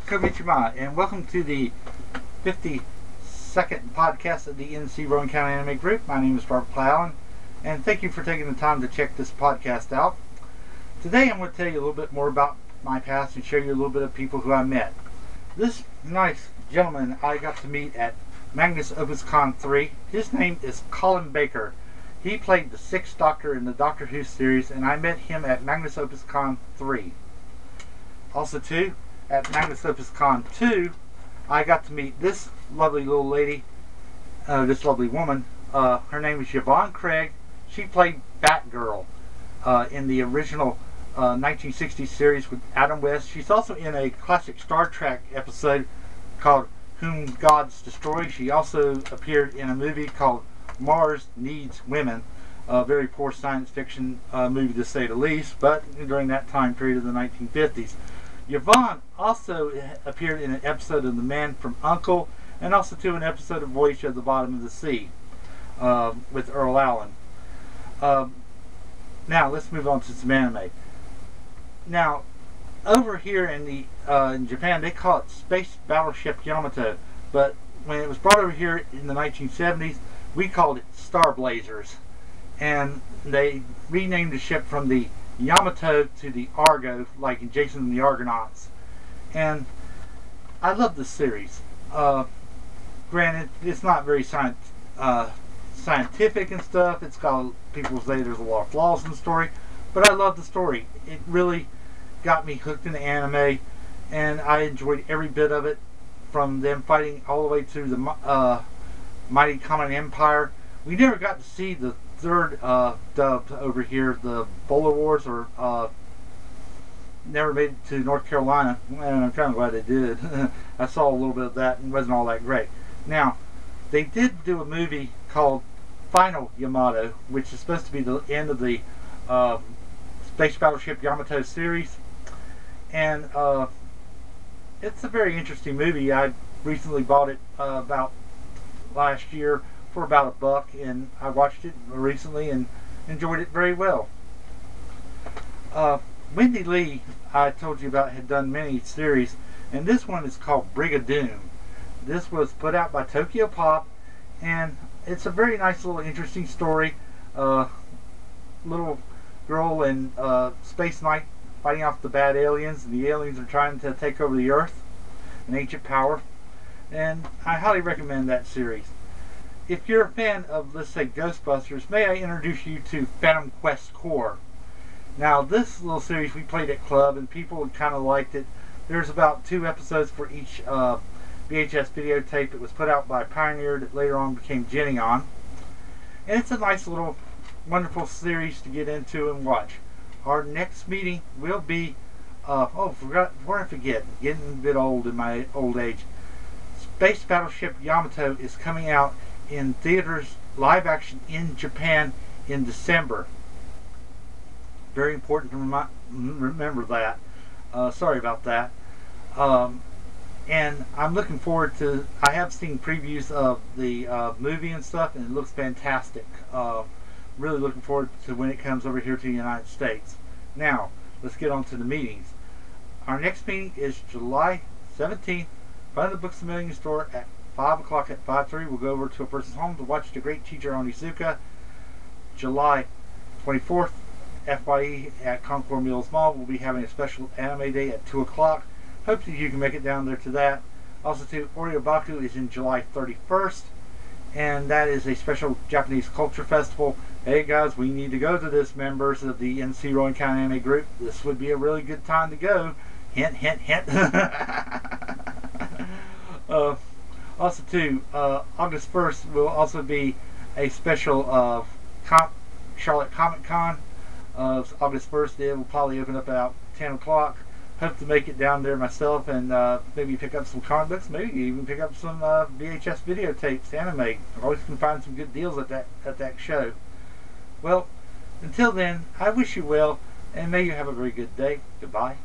Konnichiwa, and welcome to the 52nd podcast of the Rowan Anime Group. My name is Robert Colin, and thank you for taking the time to check this podcast out. Today I'm going to tell you a little bit more about my past and show you a little bit of people who I met. This nice gentleman I got to meet at Magnus Opus Con 3. His name is Colin Baker. He played the 6th Doctor in the Doctor Who series, and I met him at Magnus Opus Con 3. Also, too, at Magnus Opus Con 2, I got to meet this lovely little lady, this lovely woman. Her name is Yvonne Craig. She played Batgirl in the original 1960s series with Adam West. She's also in a classic Star Trek episode called Whom Gods Destroy. She also appeared in a movie called Mars Needs Women, a very poor science fiction movie to say the least, but during that time period of the 1950s. Yvonne also appeared in an episode of The Man from U.N.C.L.E. and also to an episode of Voyage of the Bottom of the Sea with Earl Allen. Now let's move on to some anime. Now, over here in Japan, they call it Space Battleship Yamato, but when it was brought over here in the 1970s, we called it Star Blazers, and they renamed the ship from the Yamato to the Argo, like in Jason and the Argonauts. And I love this series. Granted, it's not very scientific and stuff. It's got, people say there's a lot of flaws in the story, but I love the story. It really got me hooked into anime, and I enjoyed every bit of it, from them fighting all the way to the Mighty Common Empire. We never got to see the third dub over here, the Bowler Wars, or never made it to North Carolina, and I'm kind of glad they did. I saw a little bit of that and it wasn't all that great. Now, they did do a movie called Final Yamato, which is supposed to be the end of the Space Battleship Yamato series, and it's a very interesting movie. I recently bought it about last year for about $1, and I watched it recently and enjoyed it very well. Wendy Lee, I told you about, had done many series, and this one is called Brigadoon. This was put out by Tokyo Pop, and it's a very nice little interesting story. Little girl in Space Knight fighting off the bad aliens, and the aliens are trying to take over the Earth, an ancient power, and I highly recommend that series. If you're a fan of, let's say, Ghostbusters, may I introduce you to Phantom Quest Core. Now, this little series we played at club, and people kind of liked it. There's about 2 episodes for each VHS videotape. It was put out by Pioneer, that later on became Geneon. And it's a nice little, wonderful series to get into and watch. Our next meeting will be, before I forget, getting a bit old in my old age, Space Battleship Yamato is coming out in theaters, live action in Japan in December. Very important to remember that. Sorry about that. And I'm looking forward to, I have seen previews of the movie and stuff, and it looks fantastic. Really looking forward to when it comes over here to the United States. Now, let's get on to the meetings. Our next meeting is July 17th, in front of the Books A Million store at 5 o'clock at 5:30. We'll go over to a person's home to watch The Great Teacher Onizuka. July 24th, FYE at Concord Mills Mall. We'll be having a special anime day at 2 o'clock. Hopefully you can make it down there to that. Also, too, Oriobaku is in July 31st, and that is a special Japanese culture festival. Hey guys, we need to go to this, members of the NC Rowan County Anime Group. This would be a really good time to go. Hint, hint, hint. Also, too, August 1st will also be a special Charlotte Comic Con. August 1st, it will probably open up about 10 o'clock. Hope to make it down there myself and maybe pick up some comic books, maybe even pick up some VHS videotapes, anime. I always can find some good deals at that show. Well, until then, I wish you well, and may you have a very good day. Goodbye.